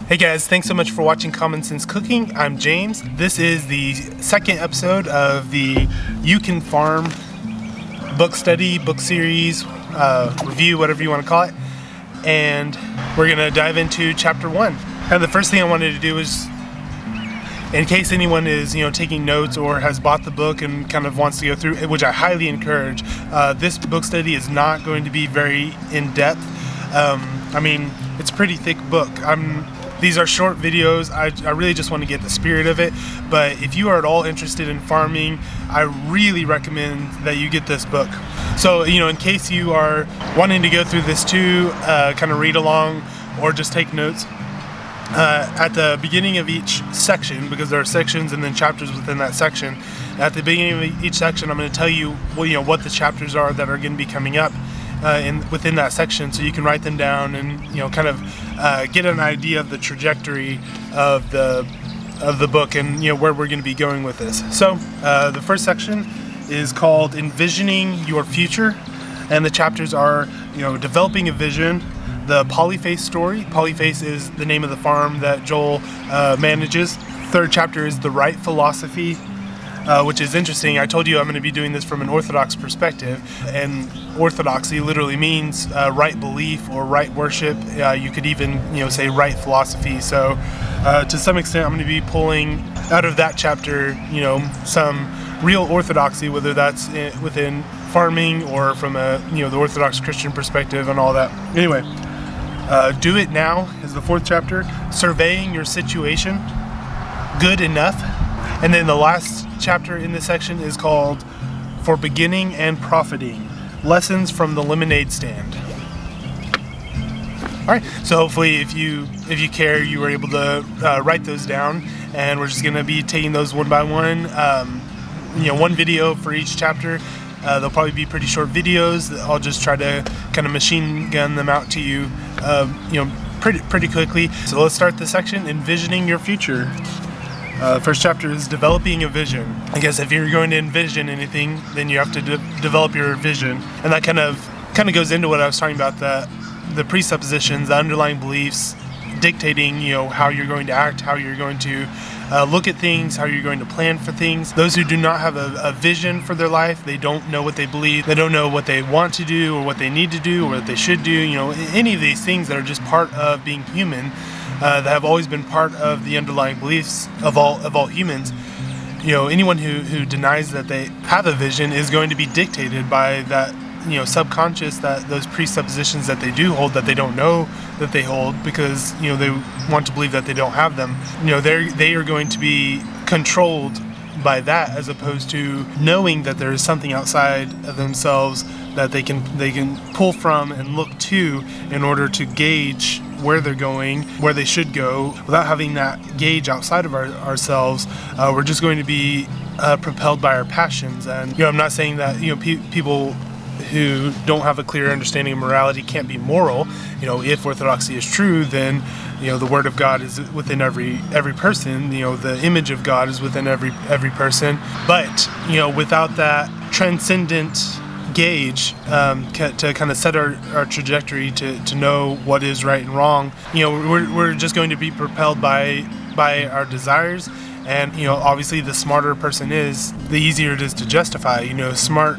Hey guys, thanks so much for watching Common Sense Cooking. I'm James. This is the second episode of the You Can Farm book study, book series, review, whatever you want to call it. And we're going to dive into chapter 1. And the first thing I wanted to do is, in case anyone is taking notes or has bought the book and kind of wants to go through it, which I highly encourage, this book study is not going to be very in-depth. I mean, it's a pretty thick book. These are short videos. I really just want to get the spirit of it, but if you are at all interested in farming, I really recommend that you get this book. So, in case you are wanting to go through this too, kind of read along or just take notes, at the beginning of each section, because there are sections and then chapters within that section, at the beginning of each section I'm going to tell you, what the chapters are that are going to be coming up within that section, so you can write them down and kind of get an idea of the trajectory of the book and where we're going to be going with this. So the first section is called Envisioning Your Future, and the chapters are developing a vision, the Polyface story. Polyface is the name of the farm that Joel manages. Third chapter is the right philosophy, which is interesting. I told you I'm going to be doing this from an Orthodox perspective, and orthodoxy literally means right belief or right worship. You could even say right philosophy. So to some extent I'm going to be pulling out of that chapter some real orthodoxy, whether that's within farming or from a the Orthodox Christian perspective and all that. Anyway, Do It Now is the fourth chapter. Surveying Your Situation, Good Enough. And then the last chapter in this section is called For Beginning and Profiting, Lessons from the Lemonade Stand. Alright, so hopefully if you care, you were able to write those down, and we're just going to be taking those one by one. One video for each chapter. They'll probably be pretty short videos. I'll just try to kind of machine gun them out to you, pretty quickly. So let's start the section, Envisioning Your Future. First chapter is Developing a Vision. I guess if you're going to envision anything, then you have to develop your vision, and that kind of goes into what I was talking about, the presuppositions, the underlying beliefs, dictating how you're going to act, how you're going to look at things, how you're going to plan for things. Those who do not have a vision for their life, they don't know what they believe, they don't know what they want to do or what they need to do or what they should do. Any of these things that are just part of being human, that have always been part of the underlying beliefs of all humans. Anyone who denies that they have a vision is going to be dictated by that subconscious, that those presuppositions that they do hold, that they don't know that they hold, because they want to believe that they don't have them. They are going to be controlled by that, as opposed to knowing that there is something outside of themselves that they can pull from and look to in order to gauge where they're going, where they should go. Without having that gauge outside of ourselves, we're just going to be propelled by our passions. And I'm not saying that people who don't have a clear understanding of morality can't be moral. If orthodoxy is true, then the Word of God is within every person. The image of God is within every person. But without that transcendent gauge to kind of set our trajectory to know what is right and wrong, we're just going to be propelled by our desires. And obviously the smarter a person is, the easier it is to justify. Smart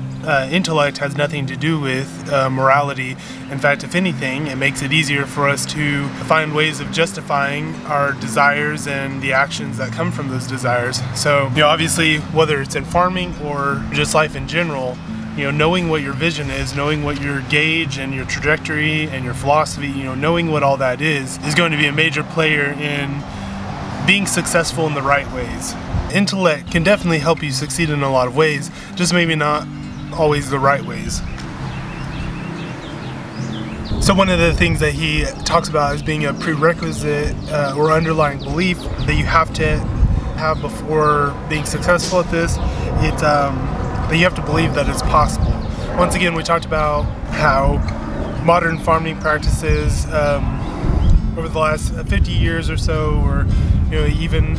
intellect has nothing to do with morality. In fact, if anything, it makes it easier for us to find ways of justifying our desires and the actions that come from those desires. So obviously, whether it's in farming or just life in general, knowing what your vision is, knowing what your gauge and your trajectory and your philosophy, knowing what all that is going to be a major player in being successful in the right ways. Intellect can definitely help you succeed in a lot of ways, just maybe not always the right ways. So one of the things that he talks about as being a prerequisite or underlying belief that you have to have before being successful at this, it's that you have to believe that it's possible. Once again, we talked about how modern farming practices over the last 50 years or so, or even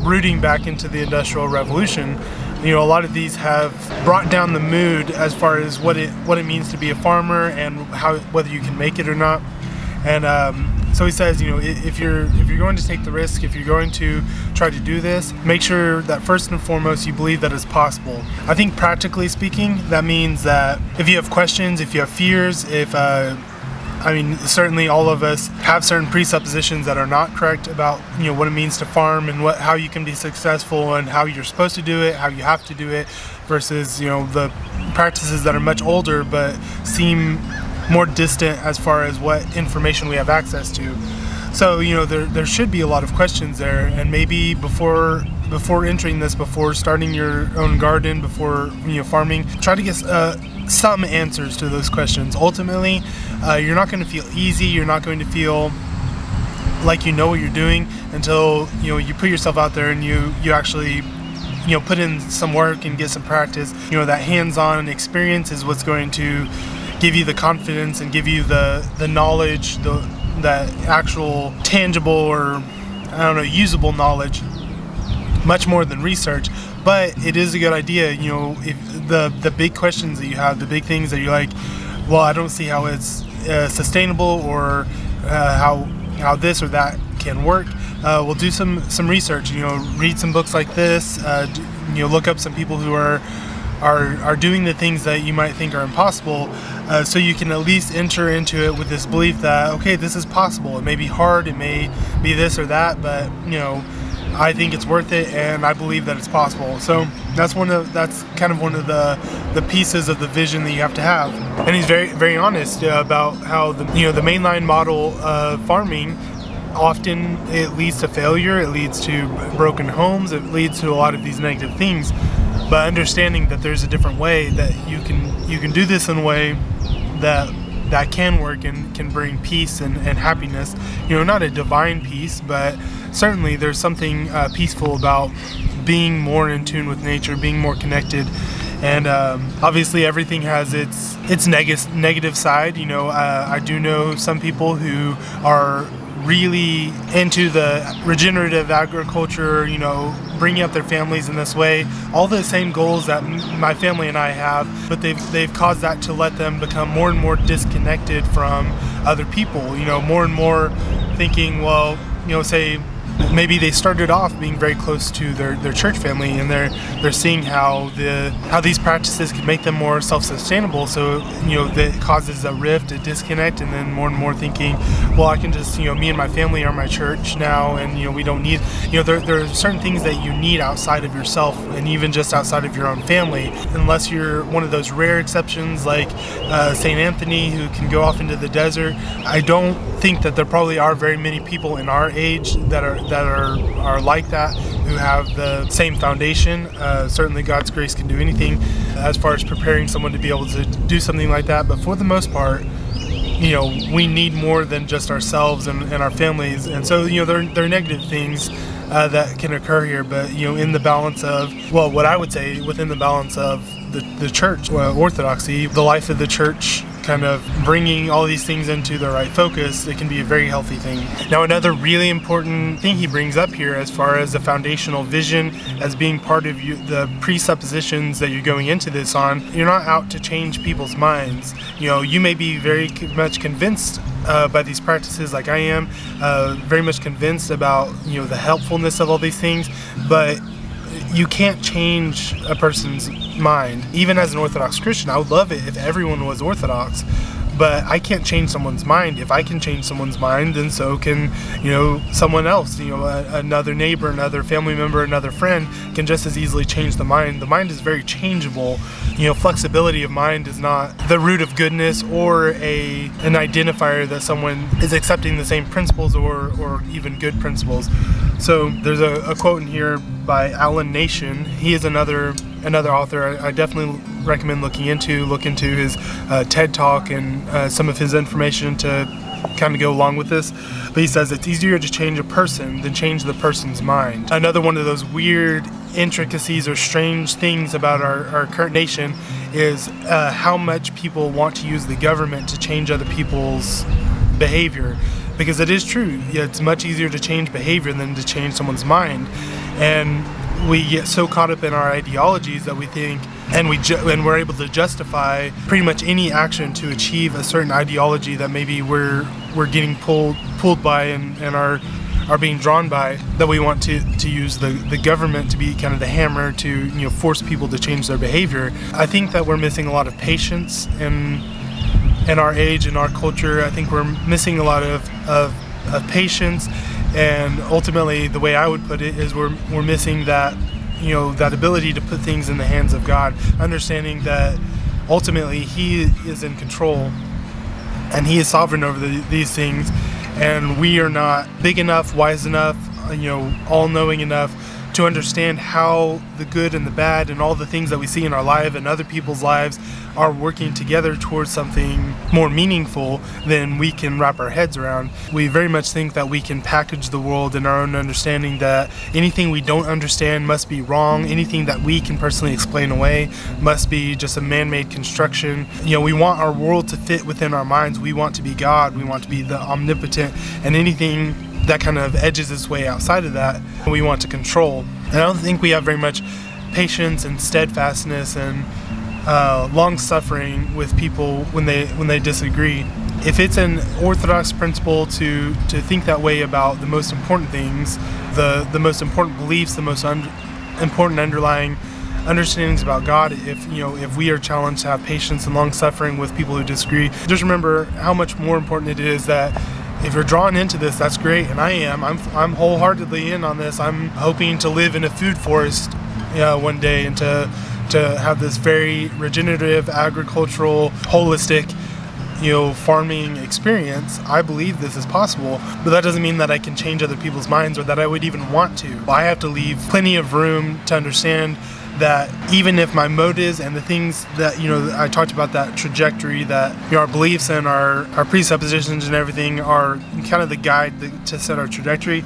rooting back into the Industrial Revolution, a lot of these have brought down the mood as far as what it means to be a farmer and whether you can make it or not. And So he says, if you're going to take the risk, if you're going to try to do this, make sure that first and foremost you believe that it's possible. I think practically speaking, that means that if you have questions, if you have fears, certainly all of us have certain presuppositions that are not correct about what it means to farm and how you can be successful and how you're supposed to do it, how you have to do it, versus the practices that are much older but seem more distant as far as what information we have access to. So there should be a lot of questions there, and maybe before entering this, before starting your own garden, before farming, try to get some answers to those questions. Ultimately, you're not going to feel easy, you're not going to feel like you know what you're doing until you put yourself out there and you actually put in some work and get some practice. That hands-on experience is what's going to give you the confidence and give you the knowledge, that actual tangible or usable knowledge, much more than research. But it is a good idea, if the big questions that you have, the big things that you're like, well, I don't see how it's sustainable, or how this or that can work. We'll do some research, read some books like this, look up some people who are doing the things that you might think are impossible, so you can at least enter into it with this belief that, okay, this is possible. It may be hard, it may be this or that, but I think it's worth it, and I believe that it's possible. So that's kind of one of the pieces of the vision that you have to have. And he's very, very honest about how the mainline model of farming, often it leads to failure, it leads to broken homes, it leads to a lot of these negative things. But understanding that there's a different way, that you can do this in a way that can work and can bring peace and happiness. Not a divine peace, but certainly there's something peaceful about being more in tune with nature, being more connected. And obviously everything has its negative side. I do know some people who are really into the regenerative agriculture, bringing up their families in this way, all the same goals that my family and I have, but they've caused that to let them become more and more disconnected from other people, more and more thinking, well, say maybe they started off being very close to their church family, and they're seeing how these practices can make them more self-sustainable. So that causes a rift, a disconnect, and then more and more thinking, well, I can just me and my family are my church now, and we don't need there are certain things that you need outside of yourself, and even just outside of your own family, unless you're one of those rare exceptions like St. Anthony, who can go off into the desert. I don't think that there probably are very many people in our age that are like that, who have the same foundation. Certainly God's grace can do anything as far as preparing someone to be able to do something like that, but for the most part, we need more than just ourselves and our families. And so there are negative things that can occur here, but in the balance of, well, what I would say within the balance of the church, orthodoxy, the life of the church, kind of bringing all these things into the right focus, it can be a very healthy thing. Now, another really important thing he brings up here as far as the foundational vision as being part of the presuppositions that you're going into this on, you're not out to change people's minds. You may be very much convinced by these practices, like I am, very much convinced about the helpfulness of all these things, but you can't change a person's mind. Even as an Orthodox Christian, I would love it if everyone was Orthodox, but I can't change someone's mind. If I can change someone's mind, then so can someone else. Another neighbor, another family member, another friend can just as easily change the mind. The mind is very changeable. Flexibility of mind is not the root of goodness or an identifier that someone is accepting the same principles or even good principles. So there's a quote in here by Alan Nation. He is another author I definitely recommend look into his TED Talk and some of his information to kind of go along with this. But he says it's easier to change a person than change the person's mind. Another one of those weird intricacies or strange things about our current nation is how much people want to use the government to change other people's behavior. Because it is true, it's much easier to change behavior than to change someone's mind. And we get so caught up in our ideologies that we think, and we're able to justify pretty much any action to achieve a certain ideology that maybe we're getting pulled by and are being drawn by, that we want to use the government to be kind of the hammer to force people to change their behavior. I think that we're missing a lot of patience in our age, in our culture. I think we're missing a lot of patience, and ultimately the way I would put it is we're missing that that ability to put things in the hands of God, understanding that ultimately He is in control and He is sovereign over these things, and we are not big enough, wise enough, all-knowing enough to understand how the good and the bad and all the things that we see in our life and other people's lives are working together towards something more meaningful than we can wrap our heads around. We very much think that we can package the world in our own understanding, that anything we don't understand must be wrong, anything that we can personally explain away must be just a man-made construction. We want our world to fit within our minds. We want to be God, we want to be the omnipotent, and anything that kind of edges its way outside of that, we want to control. And I don't think we have very much patience and steadfastness and long-suffering with people when they disagree. If it's an orthodox principle to think that way about the most important things, the most important beliefs, the most important underlying understandings about God, if we are challenged to have patience and long-suffering with people who disagree, just remember how much more important it is that if you're drawn into this, that's great, and I'm wholeheartedly in on this. I'm hoping to live in a food forest one day, and to have this very regenerative, agricultural, holistic, farming experience. I believe this is possible, but that doesn't mean that I can change other people's minds or that I would even want to. I have to leave plenty of room to understand that even if my motives and the things that, I talked about, that trajectory, that our beliefs and our presuppositions and everything are kind of the guide to set our trajectory,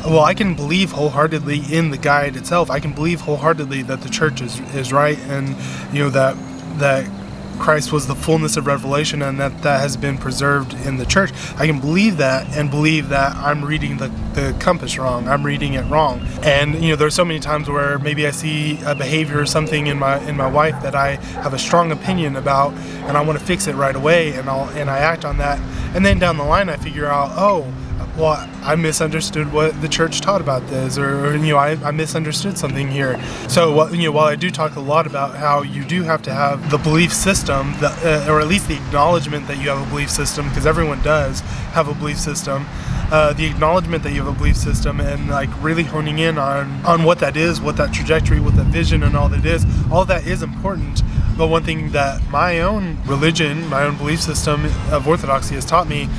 well, I can believe wholeheartedly in the guide itself. I can believe wholeheartedly that the church is right, and that Christ was the fullness of revelation, and that has been preserved in the church. I can believe that, and believe that I'm reading the compass wrong. I'm reading it wrong. And there's so many times where maybe I see a behavior or something in my wife that I have a strong opinion about, and I want to fix it right away, and I act on that. And then down the line I figure out, oh, well, I misunderstood what the church taught about this, or I misunderstood something here. So while I do talk a lot about how you do have to have the belief system, or at least the acknowledgement that you have a belief system, because everyone does have a belief system, the acknowledgement that you have a belief system, and really honing in on what that is, what that trajectory, what that vision and all that is, all that is important. But one thing that my own religion, my own belief system of orthodoxy has taught me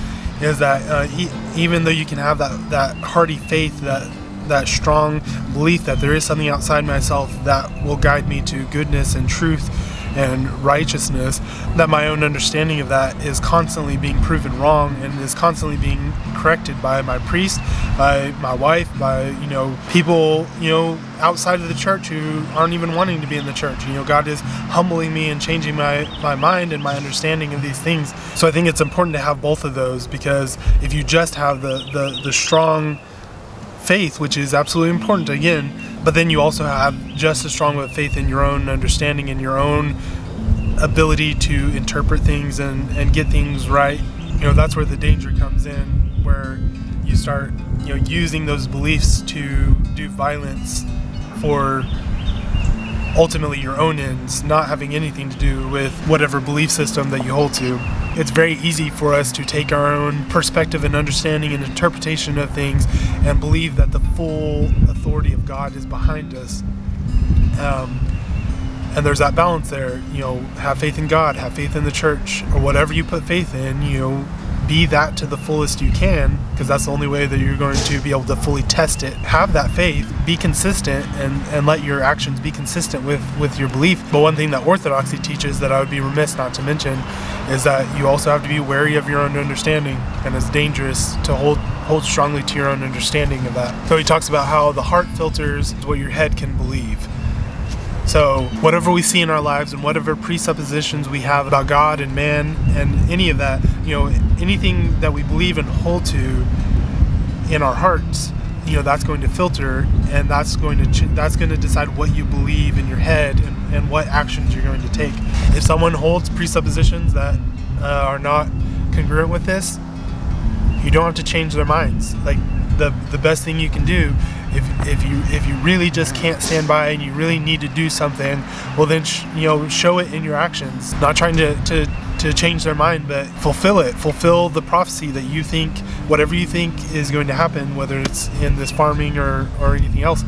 is that even though you can have that hearty faith, that strong belief that there is something outside myself that will guide me to goodness and truth and righteousness, that my own understanding of that is constantly being proven wrong, and is constantly being corrected by my priest, by my wife, by people outside of the church who aren't even wanting to be in the church. God is humbling me and changing my mind and my understanding of these things. So I think it's important to have both of those, because if you just have the strong faith, which is absolutely important again, but then you also have just as strong of a faith in your own understanding and your own ability to interpret things and get things right, that's where the danger comes in, where you start using those beliefs to do violence for ultimately your own ends, not having anything to do with whatever belief system that you hold to. It's very easy for us to take our own perspective and understanding and interpretation of things and believe that the full authority of God is behind us. And there's that balance there. Have faith in God, have faith in the church, or whatever you put faith in, be that to the fullest you can, because that's the only way that you're going to be able to fully test it. Have that faith, be consistent, and let your actions be consistent with your belief. But one thing that orthodoxy teaches that I would be remiss not to mention is that you also have to be wary of your own understanding, and it's dangerous to hold strongly to your own understanding of that. So he talks about how the heart filters what your head can believe. So whatever we see in our lives and whatever presuppositions we have about God and man and any of that, anything that we believe and hold to in our hearts, that's going to filter, and that's going to decide what you believe in your head and what actions you're going to take. If someone holds presuppositions that are not congruent with this, you don't have to change their minds. Like the best thing you can do, if you really just can't stand by and you really need to do something, well then show it in your actions. Not trying to change their mind, but fulfill the prophecy that you think, whatever you think is going to happen, whether it's in this farming or anything else,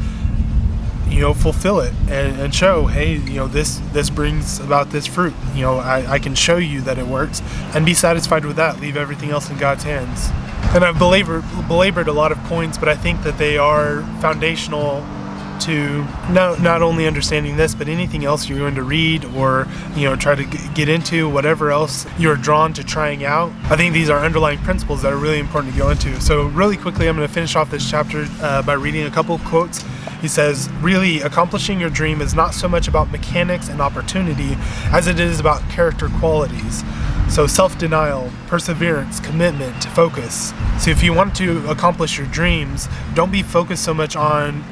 fulfill it and show, hey, this brings about this fruit. I can show you that it works, and be satisfied with that. Leave everything else in God's hands. And I've belabored a lot of points, but I think that they are foundational to not only understanding this, but anything else you're going to read or try to get into, whatever else you're drawn to trying out. I think these are underlying principles that are really important to go into. So really quickly, I'm going to finish off this chapter by reading a couple of quotes. He says, really, accomplishing your dream is not so much about mechanics and opportunity as it is about character qualities. So self-denial, perseverance, commitment, focus. So if you want to accomplish your dreams, don't be focused so much on,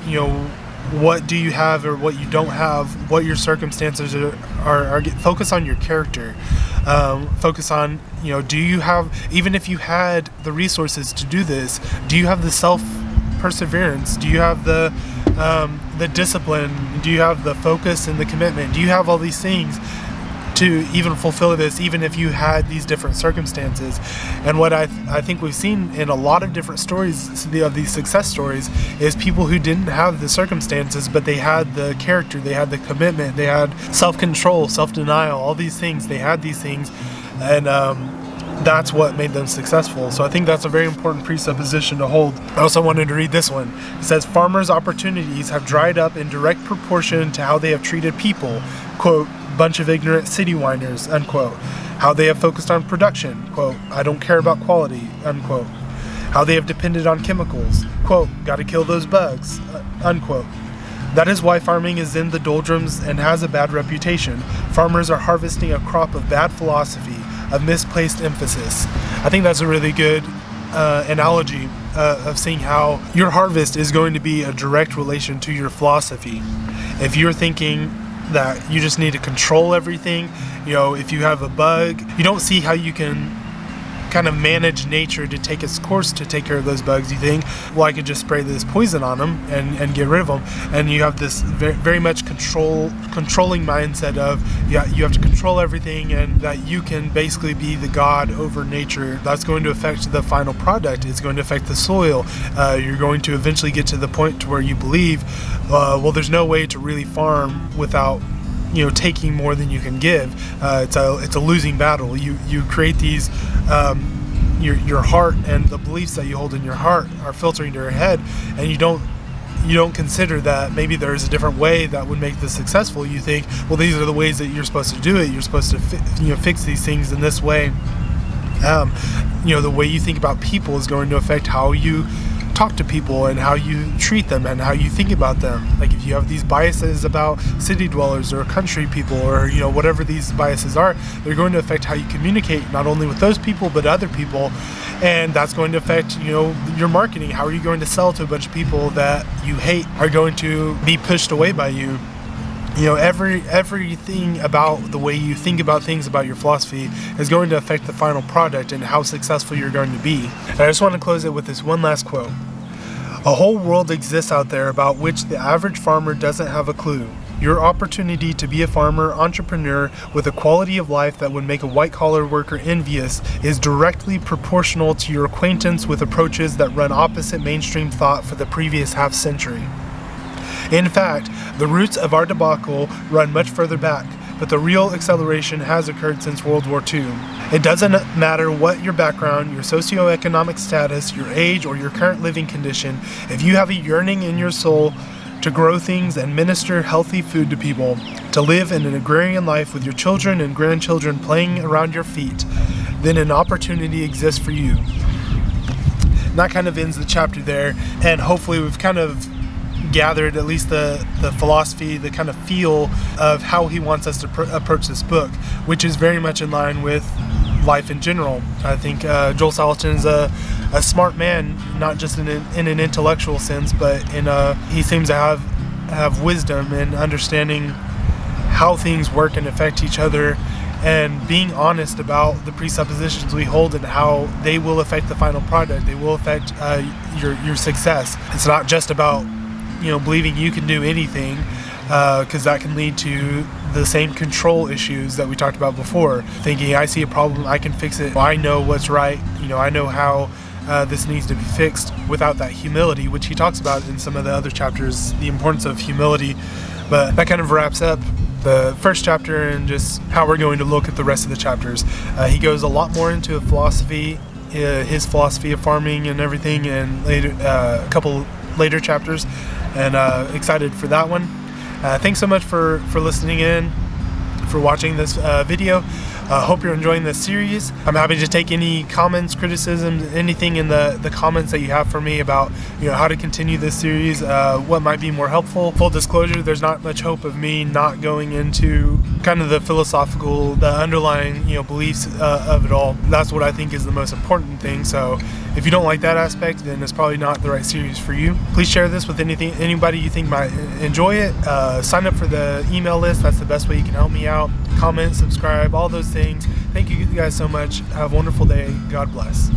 what do you have or what you don't have, what your circumstances are. Focus on your character. Focus on, do you have, even if you had the resources to do this, do you have the self-perseverance? Do you have the discipline? Do you have the focus and the commitment? Do you have all these things to even fulfill this, even if you had these different circumstances? And what I think we've seen in a lot of different stories of these success stories is people who didn't have the circumstances, but they had the character, they had the commitment, they had self-control, self-denial, all these things. They had these things, and that's what made them successful. So I think that's a very important presupposition to hold. I also wanted to read this one. It says, farmers' opportunities have dried up in direct proportion to how they have treated people. Quote, bunch of ignorant city whiners, unquote. How they have focused on production, quote, I don't care about quality, unquote. How they have depended on chemicals, quote, gotta kill those bugs, unquote. That is why farming is in the doldrums and has a bad reputation. Farmers are harvesting a crop of bad philosophy, of misplaced emphasis. I think that's a really good analogy of seeing how your harvest is going to be a direct relation to your philosophy. If you're thinking that you just need to control everything, if you have a bug, you don't see how you can kind of manage nature to take its course to take care of those bugs. You think, well, I could just spray this poison on them and get rid of them. And you have this very much controlling mindset of, yeah, you have to control everything, and that you can basically be the god over nature. That's going to affect the final product. It's going to affect the soil. You're going to eventually get to the point to where you believe, well, there's no way to really farm without taking more than you can give. It's a losing battle. You create these, your heart and the beliefs that you hold in your heart are filtering to your head, and you don't consider that maybe there's a different way that would make this successful. You think, well, these are the ways that you're supposed to do it. You're supposed to fix these things in this way. The way you think about people is going to affect how you talk to people and how you treat them and how you think about them. Like if you have these biases about city dwellers or country people or whatever these biases are, they're going to affect how you communicate, not only with those people but other people, and that's going to affect your marketing. How are you going to sell to a bunch of people that you hate are going to be pushed away by you? Everything about the way you think about things, about your philosophy, is going to affect the final product and how successful you're going to be. And I just want to close it with this one last quote. A whole world exists out there about which the average farmer doesn't have a clue. Your opportunity to be a farmer, entrepreneur with a quality of life that would make a white-collar worker envious is directly proportional to your acquaintance with approaches that run opposite mainstream thought for the previous half-century. In fact, the roots of our debacle run much further back, but the real acceleration has occurred since World War II. It doesn't matter what your background, your socioeconomic status, your age, or your current living condition. If you have a yearning in your soul to grow things and minister healthy food to people, to live in an agrarian life with your children and grandchildren playing around your feet, then an opportunity exists for you. And that kind of ends the chapter there, and hopefully we've kind of gathered at least the philosophy, the kind of feel of how he wants us to approach this book, which is very much in line with life in general. I think Joel Salatin is a smart man, not just in an intellectual sense, but he seems to have wisdom and understanding how things work and affect each other, and being honest about the presuppositions we hold and how they will affect the final product. They will affect your success. It's not just about believing you can do anything, because that can lead to the same control issues that we talked about before. Thinking, I see a problem, I can fix it, I know what's right, I know how this needs to be fixed, without that humility, which he talks about in some of the other chapters, the importance of humility. But that kind of wraps up the first chapter and just how we're going to look at the rest of the chapters. He goes a lot more into philosophy, his philosophy of farming and everything, and a couple later chapters, and excited for that one. Thanks so much for listening in, for watching this video. Hope you're enjoying this series. I'm happy to take any comments, criticisms, anything in the comments that you have for me about how to continue this series, what might be more helpful. Full disclosure, there's not much hope of me not going into kind of the philosophical, the underlying beliefs of it all. That's what I think is the most important thing. So if you don't like that aspect, then it's probably not the right series for you. Please share this with anybody you think might enjoy it. Sign up for the email list. That's the best way you can help me out. Comment, subscribe, all those things. Thank you guys so much. Have a wonderful day. God bless.